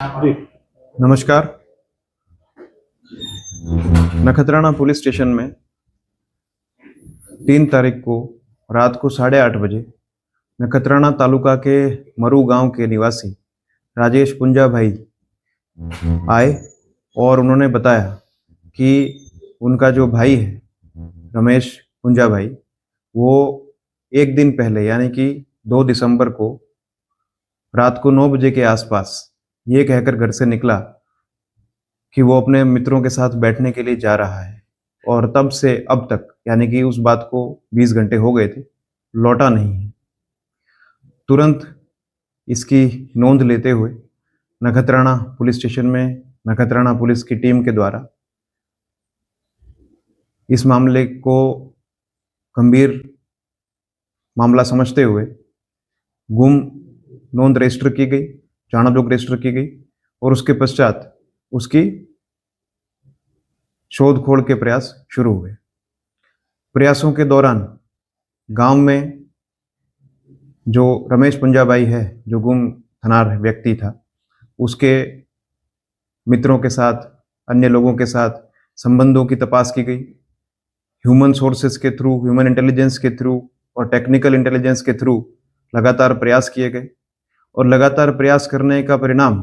जी। नमस्कार। Nakhatrana police station में 3 तारीख को रात को 8:30 बजे नखत्राणा तालुका के मरू गांव के निवासी राजेश पुंजा भाई आए और उन्होंने बताया कि उनका जो भाई है रमेश पुंजा भाई, वो एक दिन पहले यानी कि 2 दिसंबर को रात को 9 बजे के आसपास ये कहकर घर से निकला कि वो अपने मित्रों के साथ बैठने के लिए जा रहा है, और तब से अब तक यानी कि उस बात को 20 घंटे हो गए थे, लौटा नहीं है। तुरंत इसकी नोंद लेते हुए नखत्राणा पुलिस स्टेशन में नखत्राणा पुलिस की टीम के द्वारा इस मामले को गंभीर मामला समझते हुए गुम नोंद रजिस्टर की गई, चाणक्य रजिस्टर की गई, और उसके पश्चात उसकी शोध खोल के प्रयास शुरू हुए। प्रयासों के दौरान गांव में जो रमेश पुंजा भाई है, जो गुम थनार व्यक्ति था, उसके मित्रों के साथ, अन्य लोगों के साथ संबंधों की तपास की गई। ह्यूमन सोर्सेस के थ्रू, ह्यूमन इंटेलिजेंस के थ्रू और टेक्निकल इंटेलिजेंस के थ्रू लगातार प्रयास किए गए, और लगातार प्रयास करने का परिणाम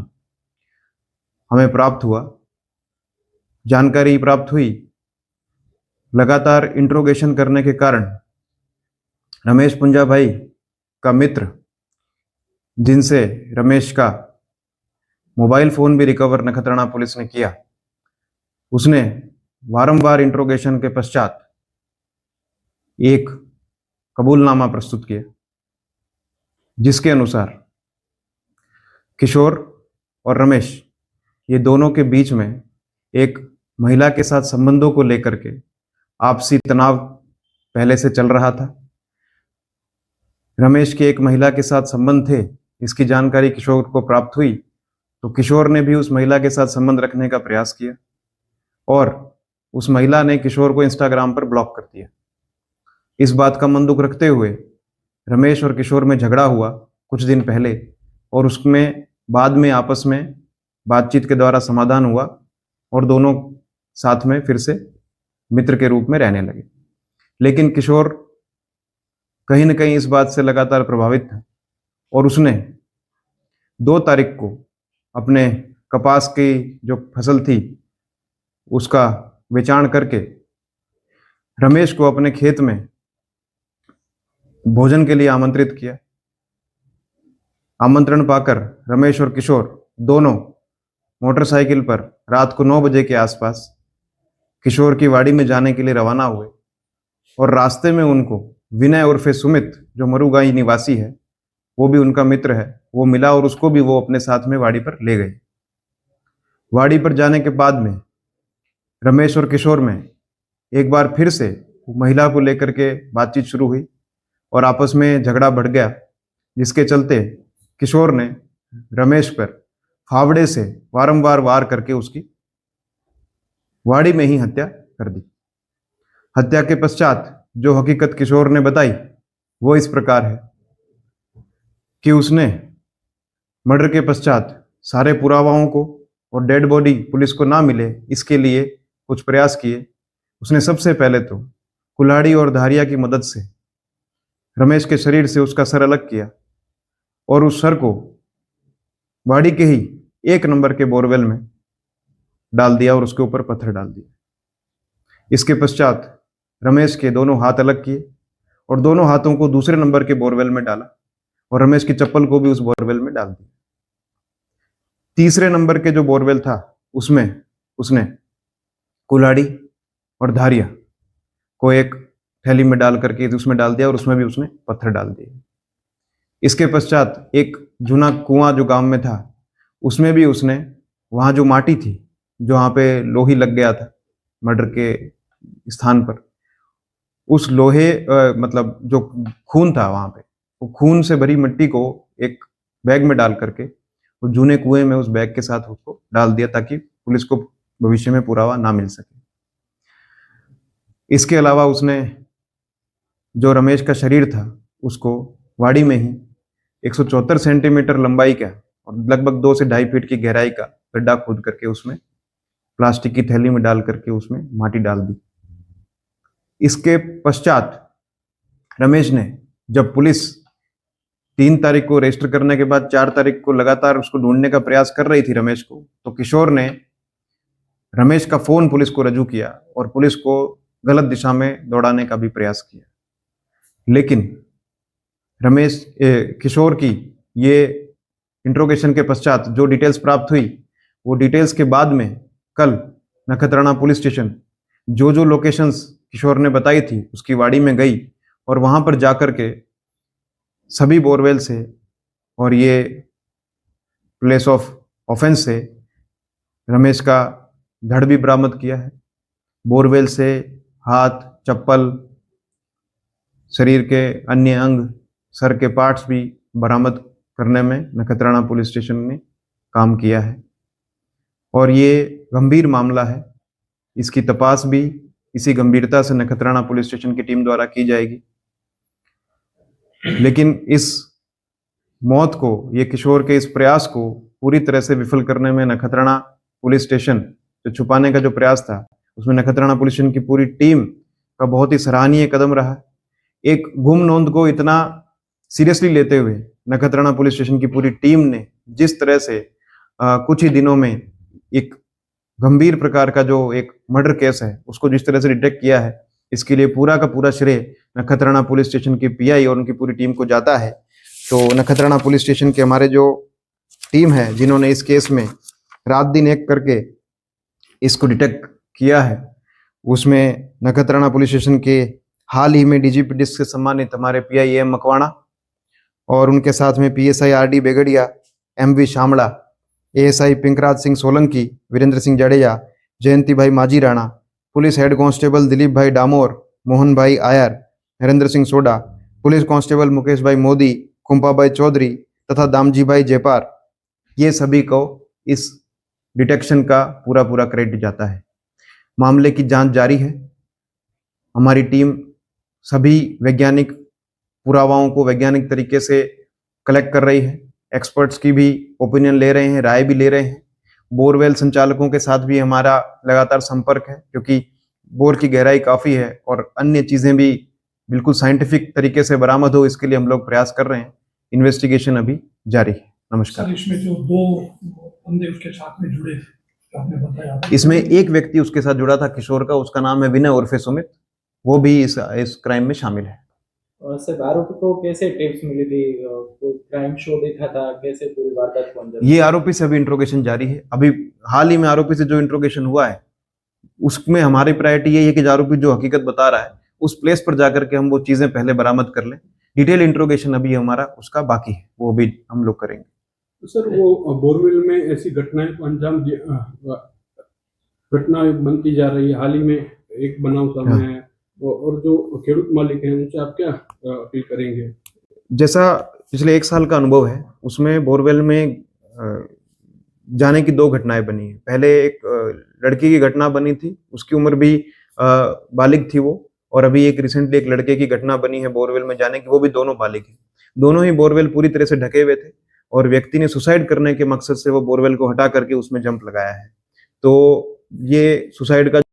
हमें प्राप्त हुआ। जानकारी प्राप्त हुई, लगातार इंट्रोगेशन करने के कारण रमेश पुंजा भाई का मित्र, जिनसे रमेश का मोबाइल फोन भी रिकवर नखत्राणा पुलिस ने किया, उसने वारंवार इंट्रोगेशन के पश्चात एक कबूलनामा प्रस्तुत किया, जिसके अनुसार किशोर और रमेश, ये दोनों के बीच में एक महिला के साथ संबंधों को लेकर के आपसी तनाव पहले से चल रहा था। रमेश के एक महिला के साथ संबंध थे, इसकी जानकारी किशोर को प्राप्त हुई तो किशोर ने भी उस महिला के साथ संबंध रखने का प्रयास किया, और उस महिला ने किशोर को इंस्टाग्राम पर ब्लॉक कर दिया। इस बात का मन दुख रखते हुए रमेश और किशोर में झगड़ा हुआ कुछ दिन पहले, और उसमें बाद में आपस में बातचीत के द्वारा समाधान हुआ और दोनों साथ में फिर से मित्र के रूप में रहने लगे। लेकिन किशोर कहीं न कहीं इस बात से लगातार प्रभावित था, और उसने 2 तारीख को अपने कपास की जो फसल थी उसका बेचान करके रमेश को अपने खेत में भोजन के लिए आमंत्रित किया। आमंत्रण पाकर रमेश और किशोर दोनों मोटरसाइकिल पर रात को 9 बजे के आसपास किशोर की वाड़ी में जाने के लिए रवाना हुए, और रास्ते में उनको विनय उर्फे सुमित, जो मरुगाई निवासी है, वो भी उनका मित्र है, वो मिला, और उसको भी वो अपने साथ में वाड़ी पर ले गए। वाड़ी पर जाने के बाद में रमेश और किशोर में एक बार फिर से महिला को लेकर के बातचीत शुरू हुई, और आपस में झगड़ा बढ़ गया, जिसके चलते किशोर ने रमेश पर फावड़े से वारंवार वार करके उसकी वाड़ी में ही हत्या कर दी। हत्या के पश्चात जो हकीकत किशोर ने बताई वो इस प्रकार है कि उसने मर्डर के पश्चात सारे पुरावाओं को और डेड बॉडी पुलिस को ना मिले, इसके लिए कुछ प्रयास किए। उसने सबसे पहले तो कुल्हाड़ी और धारिया की मदद से रमेश के शरीर से उसका सर अलग किया, और उस सर को वाड़ी के ही 1 नंबर के बोरवेल में डाल दिया और उसके ऊपर पत्थर डाल दिया। इसके पश्चात रमेश के दोनों हाथ अलग किए और दोनों हाथों को दूसरे नंबर के बोरवेल में डाला, और रमेश की चप्पल को भी उस बोरवेल में डाल दिया। तीसरे नंबर के जो बोरवेल था उसमें उसने कुल्हाड़ी और धारिया को एक थैली में डाल करके उसमें डाल दिया, और उसमें भी उसने पत्थर डाल दिए। इसके पश्चात एक जूना कुआं जो गांव में था, उसमें भी उसने वहां जो माटी थी, जो वहां पे लोही लग गया था मर्डर के स्थान पर, उस लोहे मतलब जो खून था वहां पे, वो खून से भरी मिट्टी को एक बैग में डाल करके वो जूने कुएं में उस बैग के साथ उसको डाल दिया, ताकि पुलिस को भविष्य में पुरावा ना मिल सके। इसके अलावा उसने जो रमेश का शरीर था उसको वाड़ी में ही 174 सेंटीमीटर लंबाई का और लगभग 2 से 2.5 फीट की गहराई का गड्ढा खोद करके उसमें प्लास्टिक की थैली में डाल करके उसमें माटी डाल दी। इसके पश्चात रमेश ने, जब पुलिस 3 तारीख को रजिस्टर करने के बाद 4 तारीख को लगातार उसको ढूंढने का प्रयास कर रही थी रमेश को, तो किशोर ने रमेश का फोन पुलिस को रजू किया और पुलिस को गलत दिशा में दौड़ाने का भी प्रयास किया। लेकिन किशोर की ये इंट्रोगेशन के पश्चात जो डिटेल्स प्राप्त हुई, वो डिटेल्स के बाद में कल नखत्राणा पुलिस स्टेशन जो लोकेशंस किशोर ने बताई थी उसकी वाड़ी में गई और वहां पर जाकर के सभी बोरवेल से और ये प्लेस ऑफ ऑफेंस से रमेश का धड़ भी बरामद किया है। बोरवेल से हाथ, चप्पल, शरीर के अन्य अंग, सर के पार्ट्स भी बरामद करने में नखत्राणा पुलिस स्टेशन ने काम किया है और ये गंभीर मामला है। इसकी तपास भी इसी गंभीरता से नखत्राणा पुलिस स्टेशन की टीम द्वारा की जाएगी। लेकिन इस मौत को, ये किशोर के इस प्रयास को पूरी तरह से विफल करने में नखत्राणा पुलिस स्टेशन जो छुपाने का जो प्रयास था, उसमें नखत्राणा पुलिस स्टेशन की पूरी टीम का बहुत ही सराहनीय कदम रहा। एक गुम नोंद को इतना सीरियसली लेते हुए नखत्राणा पुलिस स्टेशन की पूरी टीम ने जिस तरह से कुछ ही दिनों में एक गंभीर प्रकार का जो एक मर्डर केस है उसको जिस तरह से डिटेक्ट किया है, इसके लिए पूरा का पूरा श्रेय नखत्राणा पुलिस स्टेशन की पीआई और उनकी पूरी टीम को जाता है। तो नखत्राणा पुलिस स्टेशन के हमारे जो टीम है जिन्होंने इस केस में रात दिन एक करके इसको डिटेक्ट किया है, उसमें नखत्राणा पुलिस स्टेशन के हाल ही में डीजीपी डिस्क से सम्मानित हमारे पीआई एम मकवाणा और उनके साथ में PSI RD Begadiya, MV Shamda, ASI Pinkraj Singh Solanki, Virendra Singh Jadeja, Jayanti bhai Majhi Rana, police head constable Dilip bhai Damor, Mohan bhai Ayar, Narendra Singh Soda, police constable Mukesh bhai Modi, कुंपा भाई चौधरी तथा दामजी भाई जयपार, ये सभी को इस डिटेक्शन का पूरा पूरा क्रेडिट जाता है। मामले की जांच जारी है। हमारी टीम सभी वैज्ञानिक पुरावाओं को वैज्ञानिक तरीके से कलेक्ट कर रही है, एक्सपर्ट्स की भी ओपिनियन ले रहे हैं, राय भी ले रहे हैं। बोरवेल संचालकों के साथ भी हमारा लगातार संपर्क है, क्योंकि बोर की गहराई काफी है और अन्य चीजें भी बिल्कुल साइंटिफिक तरीके से बरामद हो, इसके लिए हम लोग प्रयास कर रहे हैं। इन्वेस्टिगेशन अभी जारी है। नमस्कार। इसमें जो 2 बंदे उसके साथ में जुड़े थे, आपने बताया, इसमें एक व्यक्ति उसके साथ जुड़ा था किशोर का, उसका नाम है विनय उर्फे सुमित, वो भी इस क्राइम में शामिल है। और सर आरोपी को कैसे टिप्स मिली थी, कोई क्राइम शो देखा था, कैसे पूरी वारदात को अंजाम? ये आरोपी से अभी इंट्रोगेशन जारी है। अभी हाल ही में आरोपी से जो इंट्रोगेशन हुआ है उसमें हमारी प्रायोरिटी यही है कि आरोपी जो हकीकत बता रहा है उस प्लेस पर जाकर के हम वो चीजें पहले बरामद कर लें। डिटेल इंट्रोगेशन अभी हमारा उसका बाकी है, वो भी हम लोग करेंगे। तो सर वो बोरवेल में ऐसी घटनाएं को अंजाम घटनाएं बनती जा रही है, हाल ही में एक बनाव सामने है, और जो खेडूत मालिक हैं उनसे आप क्या अपील करेंगे? जैसा पिछले 1 साल का अनुभव है, उसमें बोरवेल में जाने की 2 घटनाएं बनी है। पहले एक लड़की की घटना बनी थी, उसकी उम्र भी बालिग थी वो, और अभी एक रिसेंटली एक लड़के की घटना बनी है बोरवेल में जाने की, वो भी दोनों बालिग है। दोनों ही बोरवेल पूरी तरह से ढके हुए थे और व्यक्ति ने सुसाइड करने के मकसद से वो बोरवेल को हटा करके उसमें जंप लगाया है। तो ये सुसाइड का